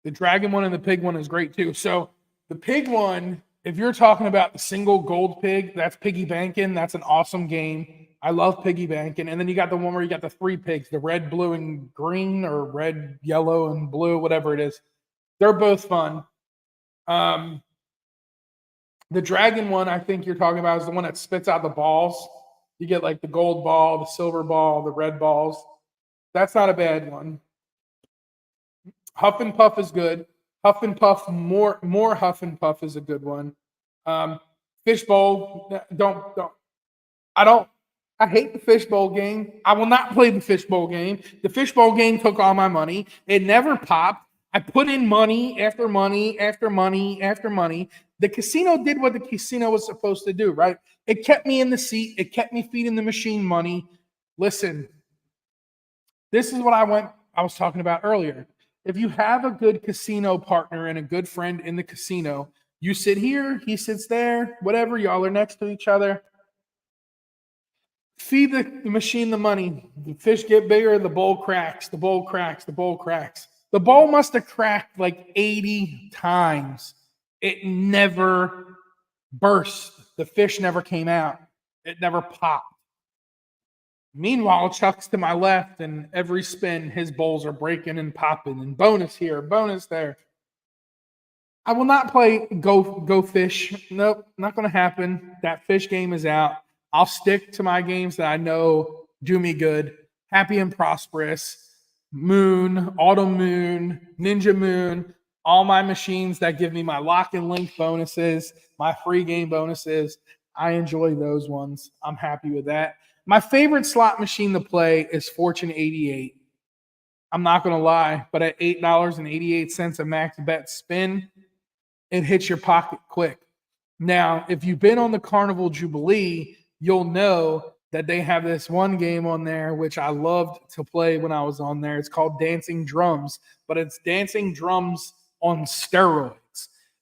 The dragon one and the pig one is great too. So the pig one, if you're talking about the single gold pig, that's piggy banking. That's an awesome game. I love piggy banking. And then you got the one where you got the 3 pigs, the red, blue, and green, or red, yellow, and blue, whatever it is. They're both fun. The dragon one, I think you're talking about, is the one that spits out the balls. You get like the gold ball, the silver ball, the red balls. That's not a bad one. Huff and Puff is good. Huff and Puff, more Huff and Puff is a good one. Fishbowl, I hate the fishbowl game. I will not play the fishbowl game. The fishbowl game took all my money. It never popped. I put in money after money after money after money. The casino did what the casino was supposed to do, right? It kept me in the seat. It kept me feeding the machine money. Listen, this is what I was talking about earlier. If you have a good casino partner and a good friend in the casino, you sit here, he sits there, whatever, y'all are next to each other. Feed the machine the money. The fish get bigger, the bowl cracks, the bowl cracks, the bowl cracks. The bowl must have cracked like 80 times. It never burst. The fish never came out. It never popped. Meanwhile, Chuck's to my left, and every spin, his bowls are breaking and popping, and bonus here, bonus there. I will not play go fish. Nope, not going to happen. That fish game is out. I'll stick to my games that I know do me good. Happy and Prosperous, Moon, Autumn Moon, Ninja Moon, all my machines that give me my lock and link bonuses, my free game bonuses. I enjoy those ones. I'm happy with that. My favorite slot machine to play is Fortune 88. I'm not going to lie, but at $8.88 a max bet spin, it hits your pocket quick. Now, if you've been on the Carnival Jubilee, you'll know that they have this one game on there, which I loved to play when I was on there. It's called Dancing Drums, but it's Dancing Drums on steroids.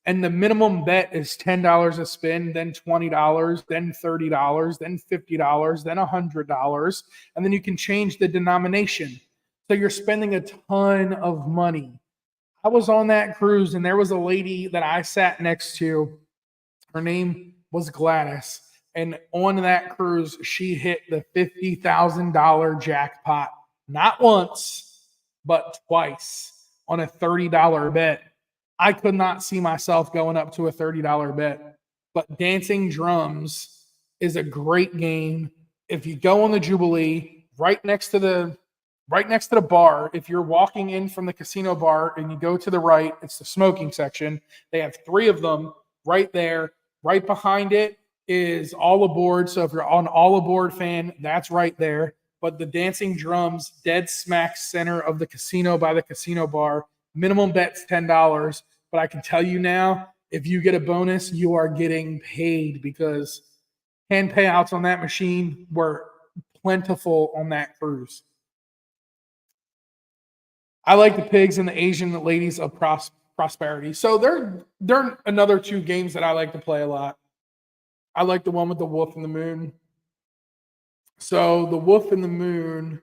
And the minimum bet is $10 a spin, then $20, then $30, then $50, then $100. And then you can change the denomination. So you're spending a ton of money. I was on that cruise, and there was a lady that I sat next to. Her name was Gladys. And on that cruise, she hit the $50,000 jackpot. Not once, but twice on a $30 bet. I could not see myself going up to a $30 bet. But Dancing Drums is a great game. If you go on the Jubilee, right next to the bar, if you're walking in from the casino bar and you go to the right, it's the smoking section. They have 3 of them right there. Right behind it is All Aboard. So if you're an All Aboard fan, that's right there. But the Dancing Drums, dead smack center of the casino by the casino bar. Minimum bet's $10. But I can tell you now, if you get a bonus, you are getting paid because hand payouts on that machine were plentiful on that cruise. I like the pigs and the Asian ladies of prosperity. So they're another 2 games that I like to play a lot. I like the one with the wolf and the moon. So the wolf and the moon,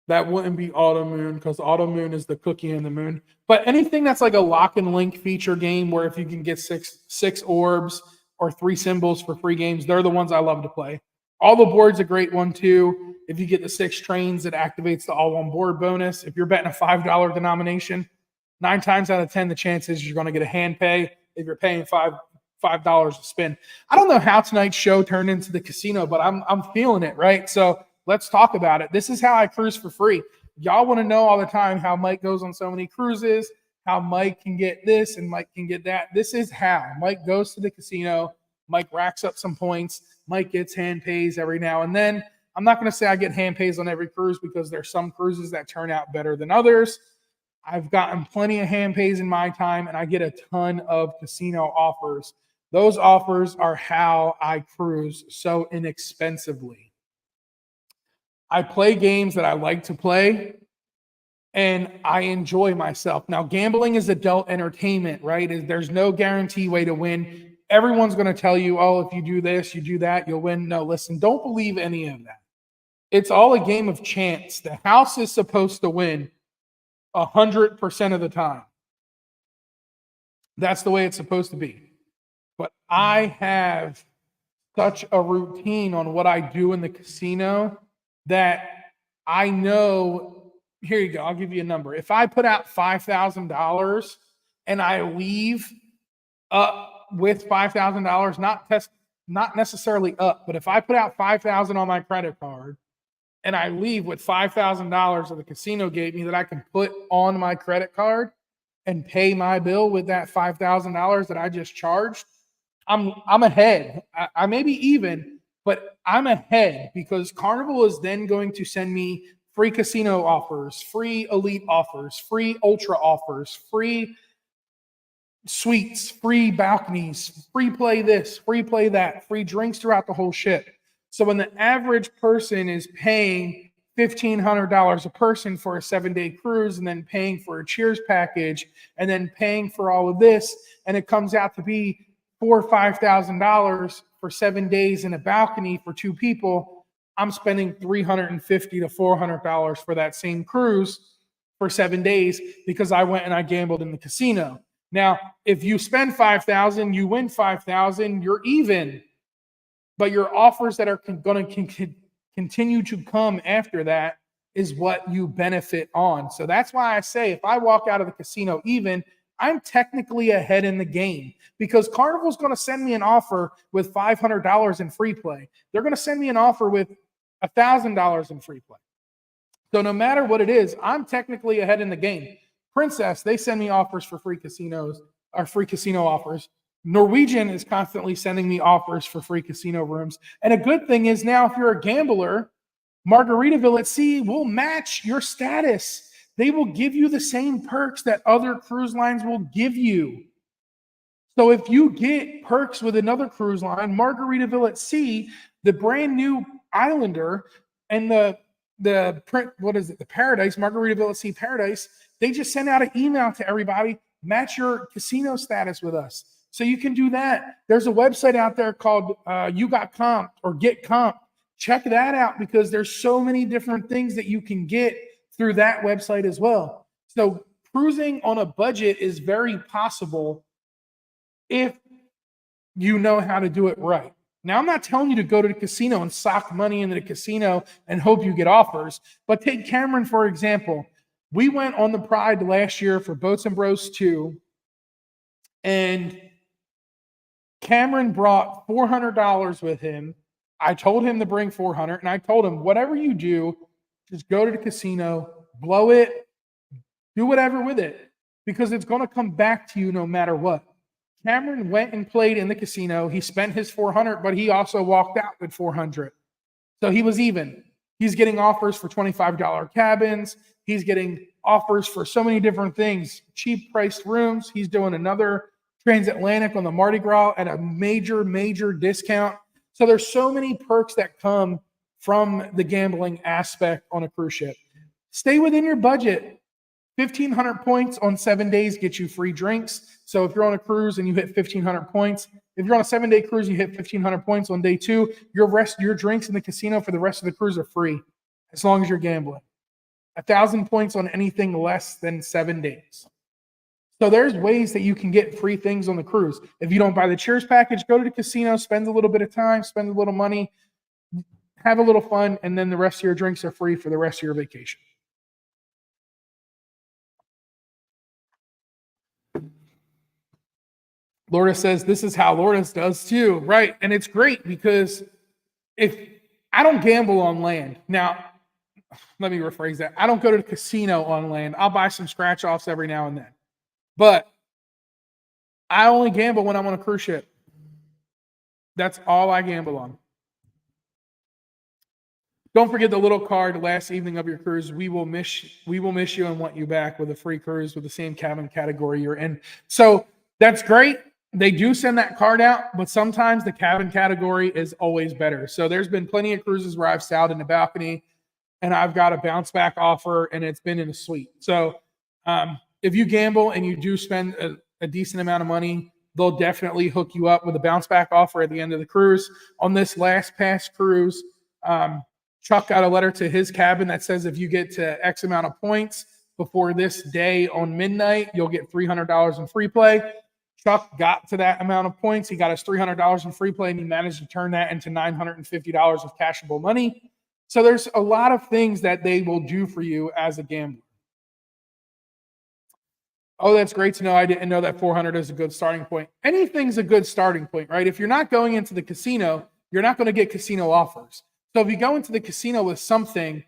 That wouldn't be Auto Moon because Auto Moon is the cookie in the moon. But anything that's like a lock and link feature game where if you can get six orbs or 3 symbols for free games, they're the ones I love to play. All the board's a great one too. If you get the 6 trains, it activates the all on board bonus. If you're betting a $5 denomination, 9 times out of 10, the chances you're going to get a hand pay if you're paying $5 to spin. I don't know how tonight's show turned into the casino, but I'm feeling it, right? So let's talk about it. This is how I cruise for free. Y'all want to know all the time how Mike goes on so many cruises, how Mike can get this and Mike can get that. This is how Mike goes to the casino. Mike racks up some points. Mike gets hand pays every now and then. I'm not going to say I get hand pays on every cruise because there's some cruises that turn out better than others. I've gotten plenty of hand pays in my time, and I get a ton of casino offers. Those offers are how I cruise so inexpensively. I play games that I like to play, and I enjoy myself. Now, gambling is adult entertainment, right? There's no guarantee way to win. Everyone's going to tell you, oh, if you do this, you do that, you'll win. No, listen, don't believe any of that. It's all a game of chance. The house is supposed to win 100% of the time. That's the way it's supposed to be. But I have such a routine on what I do in the casino that I know, here you go, I'll give you a number. If I put out $5,000 and I leave with $5,000, not necessarily up, but if I put out $5,000 on my credit card and I leave with $5,000 that the casino gave me that I can put on my credit card and pay my bill with that $5,000 that I just charged, I'm ahead. I may be even, but I'm ahead because Carnival is then going to send me free casino offers, free elite offers, free ultra offers, free suites, free balconies, free play this, free play that, free drinks throughout the whole shit. So when the average person is paying $1,500 a person for a 7-day cruise and then paying for a Cheers package and then paying for all of this, and it comes out to be $4,000 or $5,000 for 7 days in a balcony for 2 people, I'm spending $350 to $400 for that same cruise for 7 days because I went and I gambled in the casino. Now, if you spend $5,000, you win $5,000, you're even. But your offers that are going to continue to come after that is what you benefit on. So that's why I say if I walk out of the casino even, I'm technically ahead in the game because Carnival's going to send me an offer with $500 in free play. They're going to send me an offer with $1,000 in free play. So no matter what it is, I'm technically ahead in the game. Princess, they send me offers for free casinos or free casino offers. Norwegian is constantly sending me offers for free casino rooms. And a good thing is now, if you're a gambler, Margaritaville at Sea will match your status. They will give you the same perks that other cruise lines will give you. So if you get perks with another cruise line, Margaritaville at Sea, the brand new Islander, and the Paradise, Margaritaville at Sea Paradise, they just send out an email to everybody, match your casino status with us. So you can do that. There's a website out there called You Got Comp or Get Comp. Check that out because there's so many different things that you can get through that website as well. So cruising on a budget is very possible if you know how to do it right. Now, I'm not telling you to go to the casino and sock money into the casino and hope you get offers, but take Cameron, for example. We went on the Pride last year for Boats and Bros 2, and Cameron brought $400 with him. I told him to bring $400, and I told him, whatever you do, just go to the casino, blow it, do whatever with it, because it's going to come back to you no matter what. Cameron went and played in the casino. He spent his $400, but he also walked out with $400. So he was even. He's getting offers for $25 cabins. He's getting offers for so many different things, cheap priced rooms. He's doing another transatlantic on the Mardi Gras at a major, major discount. So there's so many perks that come from the gambling aspect on a cruise ship. Stay within your budget. 1,500 points on 7 days get you free drinks. So if you're on a cruise and you hit 1,500 points, if you're on a 7-day cruise, you hit 1,500 points on day 2, your drinks in the casino for the rest of the cruise are free as long as you're gambling. 1,000 points on anything less than 7 days. So there's ways that you can get free things on the cruise. If you don't buy the Cheers package, go to the casino, spend a little bit of time, spend a little money, have a little fun, and then the rest of your drinks are free for the rest of your vacation. Lourdes says this is how Lourdes does too, right? And it's great because if I don't gamble on land. Now, let me rephrase that. I don't go to the casino on land. I'll buy some scratch offs every now and then. But I only gamble when I'm on a cruise ship. That's all I gamble on. Don't forget the little card last evening of your cruise. We will miss you and want you back with a free cruise with the same cabin category you're in. So that's great. They do send that card out, but sometimes the cabin category is always better. So there's been plenty of cruises where I've sailed in the balcony and I've got a bounce back offer and it's been in a suite. So if you gamble and you do spend a decent amount of money, they'll definitely hook you up with a bounce back offer at the end of the cruise. On this last pass cruise, Chuck got a letter to his cabin that says if you get to X amount of points before this day on midnight, you'll get $300 in free play. Chuck got to that amount of points. He got his $300 in free play, and he managed to turn that into $950 of cashable money. So there's a lot of things that they will do for you as a gambler. Oh, that's great to know. I didn't know that 400 is a good starting point. Anything's a good starting point, right? If you're not going into the casino, you're not going to get casino offers. So if you go into the casino with something,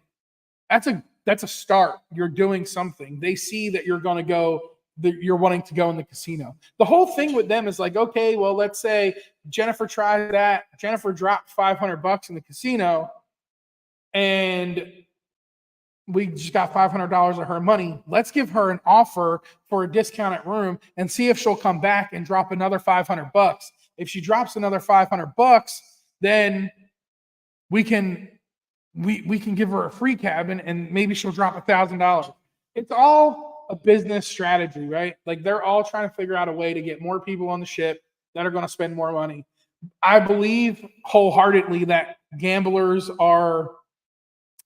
that's a start. You're doing something. They see that you're going to go, that you're wanting to go in the casino. The whole thing with them is like, okay, well, let's say Jennifer tried that. Jennifer dropped $500 in the casino, and we just got $500 of her money. Let's give her an offer for a discounted room and see if she'll come back and drop another $500. If she drops another $500, then we can give her a free cabin and maybe she'll drop $1,000. It's all a business strategy, right? Like they're all trying to figure out a way to get more people on the ship that are going to spend more money. I believe wholeheartedly that gamblers are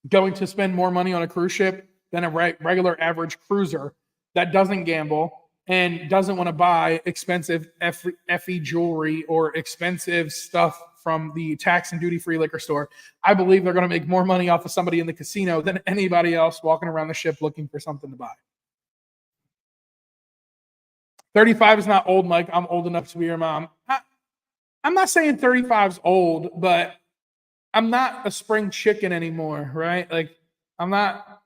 going to spend more money on a cruise ship than a regular average cruiser that doesn't gamble and doesn't want to buy expensive FE jewelry or expensive stuff from the tax and duty-free liquor store. I believe they're going to make more money off of somebody in the casino than anybody else walking around the ship looking for something to buy. 35 is not old, Mike. I'm old enough to be your mom. I'm not saying 35 is old, but I'm not a spring chicken anymore, right? Like I'm not.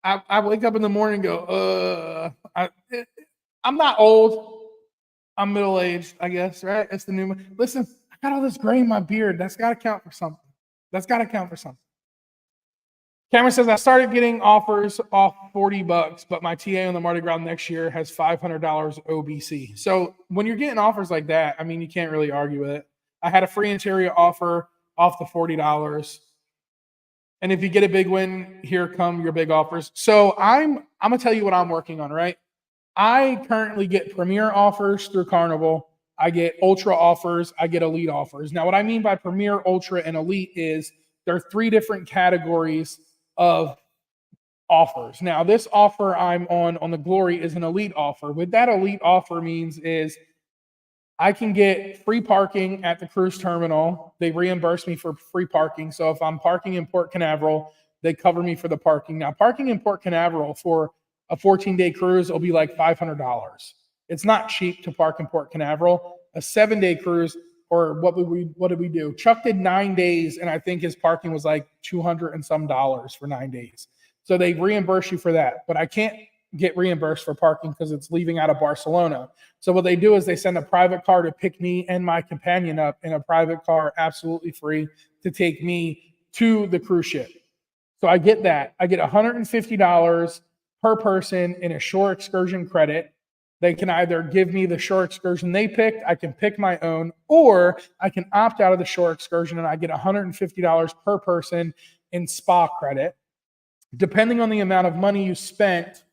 I wake up in the morning and go, I'm not old. I'm middle aged, I guess, right? It's the new. Listen, I got all this gray in my beard. That's got to count for something. Cameron says I started getting offers off $40, but my TA on the Mardi Gras next year has $500 OBC. So when you're getting offers like that, I mean, you can't really argue with it. I had a free interior offer off the $40. And if you get a big win, here come your big offers. So I'm gonna tell you what I'm working on, right? I currently get premier offers through Carnival. I get ultra offers. I get elite offers. Now, what I mean by premier, ultra, and elite is there are 3 different categories of offers. Now, this offer I'm on the Glory is an elite offer. What that elite offer means is I can get free parking at the cruise terminal. They reimburse me for free parking. So if I'm parking in Port Canaveral, they cover me for the parking. Now, parking in Port Canaveral for a 14-day cruise will be like $500. It's not cheap to park in Port Canaveral. A 7-day cruise, or what did we do? Chuck did 9 days, and I think his parking was like $200 and some for 9 days. So they reimburse you for that. But I can't get reimbursed for parking because it's leaving out of Barcelona. So what they do is they send a private car to pick me and my companion up in a private car, absolutely free, to take me to the cruise ship. So I get that. I get $150 per person in a shore excursion credit. They can either give me the shore excursion they picked, I can pick my own, or I can opt out of the shore excursion and I get $150 per person in spa credit. Depending on the amount of money you spent,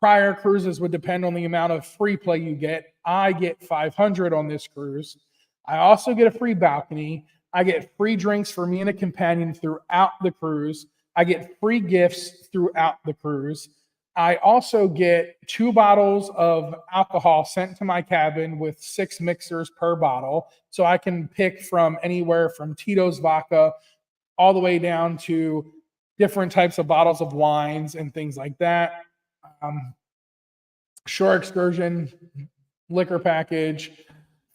prior cruises would depend on the amount of free play you get. I get $500 on this cruise. I also get a free balcony. I get free drinks for me and a companion throughout the cruise. I get free gifts throughout the cruise. I also get 2 bottles of alcohol sent to my cabin with 6 mixers per bottle. So I can pick from anywhere from Tito's vodka all the way down to different types of bottles of wines and things like that. Um, Shore excursion, liquor package,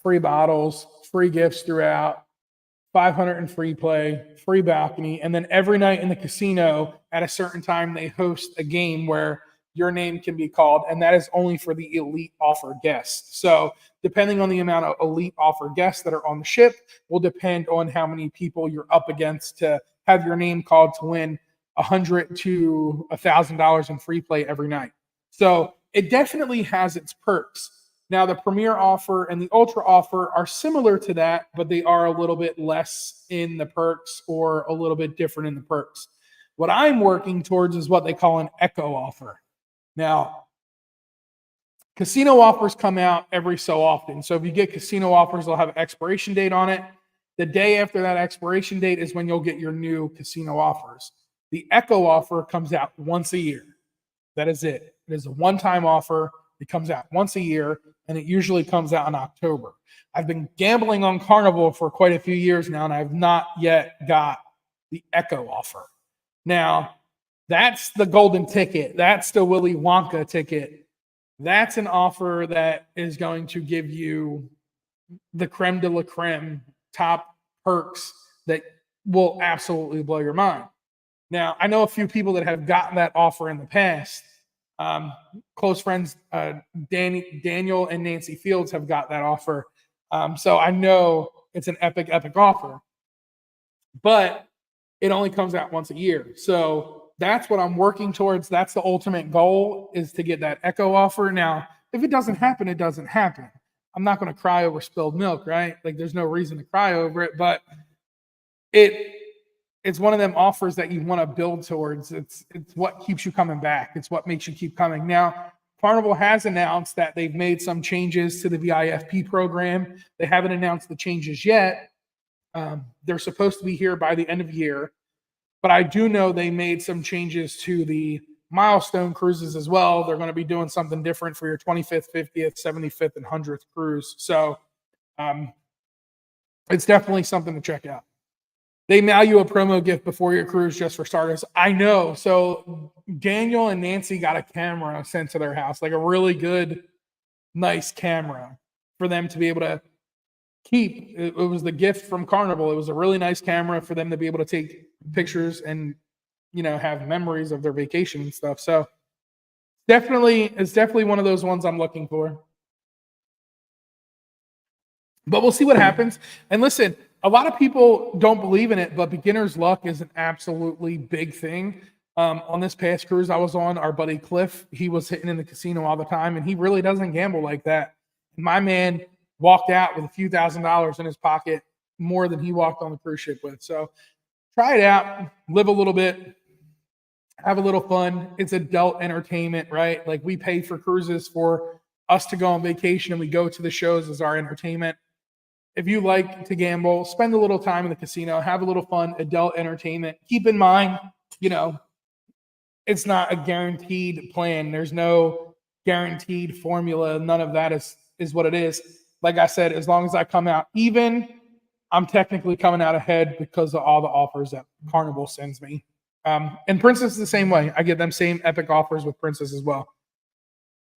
free bottles, free gifts throughout, 500 in free play, free balcony, and then every night in the casino at a certain time they host a game where your name can be called, and that is only for the elite offer guests. So depending on the amount of elite offer guests that are on the ship will depend on how many people you're up against to have your name called to win $100 to $1,000 in free play every night. So it definitely has its perks. Now, the Premier offer and the Ultra offer are similar to that, but they are a little bit less in the perks or a little bit different in the perks. What I'm working towards is what they call an Echo offer. Now, casino offers come out every so often. So if you get casino offers, they'll have an expiration date on it. The day after that expiration date is when you'll get your new casino offers. The Echo offer comes out once a year. That is it. It is a one-time offer. It comes out once a year, and it usually comes out in October. I've been gambling on Carnival for quite a few years now, and I've not yet got the Echo offer. Now, that's the golden ticket. That's the Willy Wonka ticket. That's an offer that is going to give you the creme de la creme, top perks that will absolutely blow your mind. Now, I know a few people that have gotten that offer in the past. Close friends, Daniel and Nancy Fields have got that offer. So I know it's an epic offer, but it only comes out once a year. So that's what I'm working towards. That's the ultimate goal, is to get that Echo offer. Now, if it doesn't happen, it doesn't happen. I'm not going to cry over spilled milk, right? Like, there's no reason to cry over it, but it's one of them offers that you want to build towards. It's what keeps you coming back. It's what makes you keep coming. Now, Carnival has announced that they've made some changes to the VIFP program. They haven't announced the changes yet. They're supposed to be here by the end of the year. But I do know they made some changes to the milestone cruises as well. They're going to be doing something different for your 25th, 50th, 75th, and 100th cruise. So it's definitely something to check out. They mail you a promo gift before your cruise just for starters. I know. So Daniel and Nancy got a camera sent to their house, like a really good, nice camera for them to be able to keep. It was the gift from Carnival. It was a really nice camera for them to be able to take pictures and, have memories of their vacation and stuff. So it's definitely one of those ones I'm looking for. But we'll see what happens. And listen, a lot of people don't believe in it, but beginner's luck is an absolutely big thing. On this past cruise I was on, our buddy Cliff, he was hitting in the casino all the time, and he really doesn't gamble like that. My man walked out with a few $1,000s in his pocket, more than he walked on the cruise ship with. So try it out, live a little bit, have a little fun. It's adult entertainment, right? Like, we pay for cruises for us to go on vacation, and we go to the shows as our entertainment. If you like to gamble, spend a little time in the casino, have a little fun, adult entertainment. Keep in mind, it's not a guaranteed plan. There's no guaranteed formula. None of that is what it is. Like I said, as long as I come out even, I'm technically coming out ahead because of all the offers that Carnival sends me. And Princess is the same way. I get them same epic offers with Princess as well.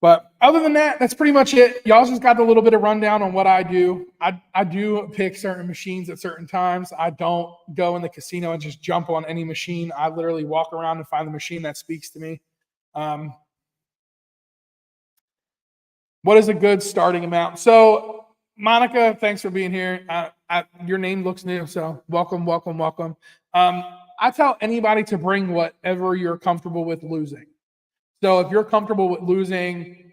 But other than that, that's pretty much it. Y'all just got a little bit of rundown on what I do. I do pick certain machines at certain times. I don't go in the casino and just jump on any machine. I literally walk around and find the machine that speaks to me. What is a good starting amount? So, Monica, thanks for being here. Your name looks new, so welcome. I tell anybody to bring whatever you're comfortable with losing. So if you're comfortable with losing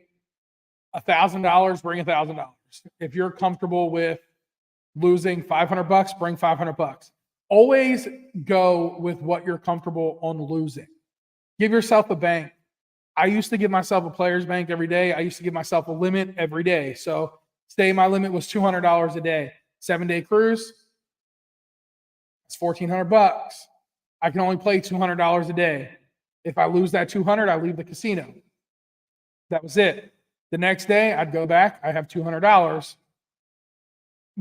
$1,000, bring $1,000. If you're comfortable with losing $500, bring $500. Always go with what you're comfortable on losing. Give yourself a bank. I used to give myself a player's bank every day. I used to give myself a limit every day. So my limit was $200 a day. 7-day cruise, it's $1,400. I can only play $200 a day. If I lose that 200, I leave the casino. That was it. The next day, I'd go back. I have $200.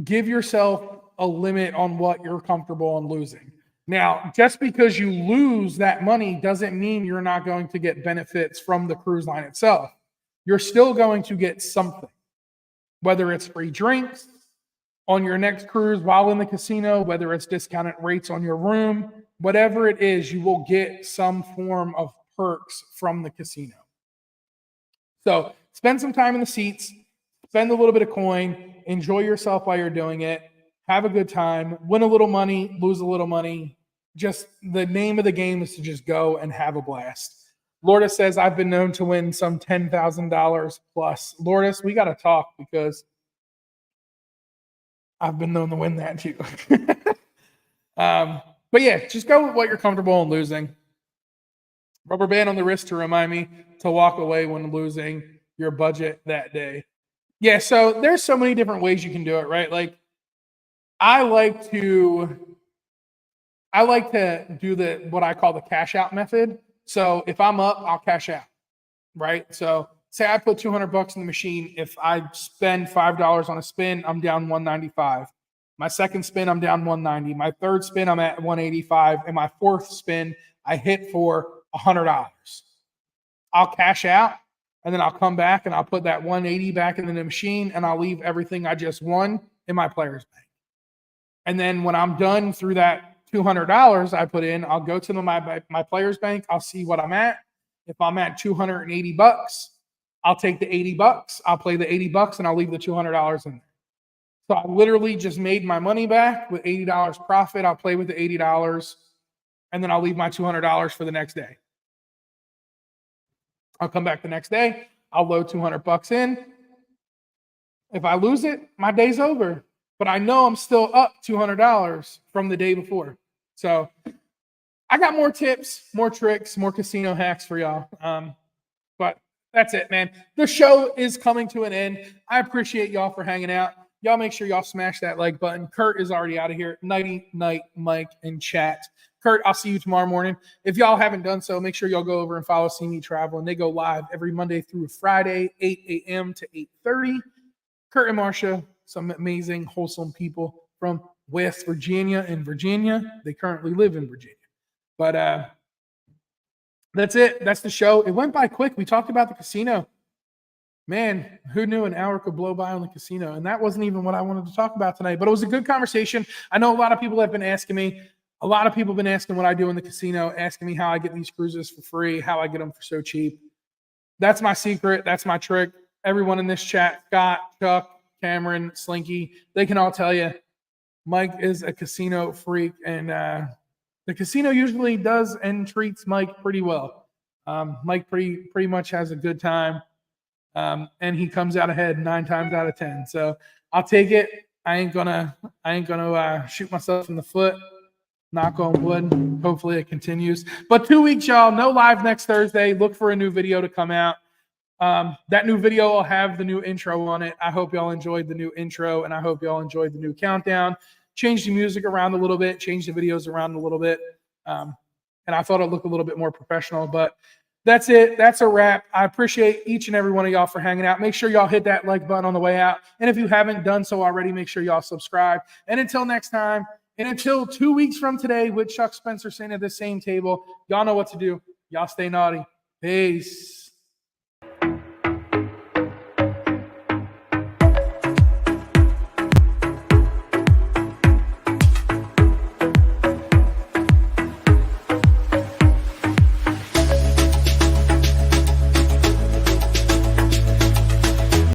Give yourself a limit on what you're comfortable in losing. Now, just because you lose that money doesn't mean you're not going to get benefits from the cruise line itself. You're still going to get something, whether it's free drinks on your next cruise while in the casino, whether it's discounted rates on your room, whatever it is, you will get some form of perks from the casino. So spend some time in the seats, spend a little bit of coin, enjoy yourself while you're doing it, have a good time, win a little money, lose a little money. Just the name of the game is to just go and have a blast. Lourdes says, I've been known to win some $10,000 plus. Lourdes, we got to talk because I've been known to win that too. But yeah, just go with what you're comfortable in losing. Rubber band on the wrist to remind me to walk away when losing your budget that day. Yeah, so there's so many different ways you can do it, right? Like I like to do what I call the cash out method. So if I'm up, I'll cash out, right? So say I put $200 in the machine. If I spend $5 on a spin, I'm down $195. My second spin, I'm down $190. My third spin, I'm at $185. And my fourth spin, I hit for $100. I'll cash out, and then I'll come back and I'll put that $180 back into the machine, and I'll leave everything I just won in my player's bank. And then when I'm done through that $200 I put in, I'll go to my player's bank. I'll see what I'm at. If I'm at $280, I'll take the $80. I'll play the $80 and I'll leave the $200 in there. So I literally just made my money back with $80 profit. I'll play with the $80 and then I'll leave my $200 for the next day. I'll come back the next day. I'll load $200 in. If I lose it, my day's over. But I know I'm still up $200 from the day before. So I got more tips, more tricks, more casino hacks for y'all. But that's it, man. The show is coming to an end. I appreciate y'all for hanging out. Y'all make sure y'all smash that like button. Kurt is already out of here. Nighty night, Mike and chat. Kurt, I'll see you tomorrow morning. If y'all haven't done so, make sure y'all go over and follow See Me Traveling. They go live every Monday through Friday, 8 a.m. to 8:30. Kurt and Marcia, some amazing, wholesome people from West Virginia and Virginia. They currently live in Virginia. But that's it. That's the show. It went by quick. We talked about the casino. Man, who knew an hour could blow by on the casino? And that wasn't even what I wanted to talk about tonight. But it was a good conversation. I know a lot of people have been asking me. A lot of people have been asking what I do in the casino, asking me how I get these cruises for free, how I get them for so cheap. That's my secret. That's my trick. Everyone in this chat, Scott, Chuck, Cameron, Slinky, they can all tell you Mike is a casino freak, and the casino usually does and treats Mike pretty well. Mike pretty much has a good time, and he comes out ahead 9 times out of 10. So I'll take it. I ain't gonna shoot myself in the foot. Knock on wood. Hopefully it continues. But 2 weeks, y'all. No live next Thursday. Look for a new video to come out. That new video will have the new intro on it. I hope y'all enjoyed the new intro, and I hope y'all enjoyed the new countdown. Change the music around a little bit, change the videos around a little bit. And I thought it looked a little bit more professional, but that's it. That's a wrap. I appreciate each and every one of y'all for hanging out. Make sure y'all hit that like button on the way out. And if you haven't done so already, make sure y'all subscribe. And until next time, and until 2 weeks from today with Chuck Spencer sitting at the same table, y'all know what to do. Y'all stay naughty. Peace.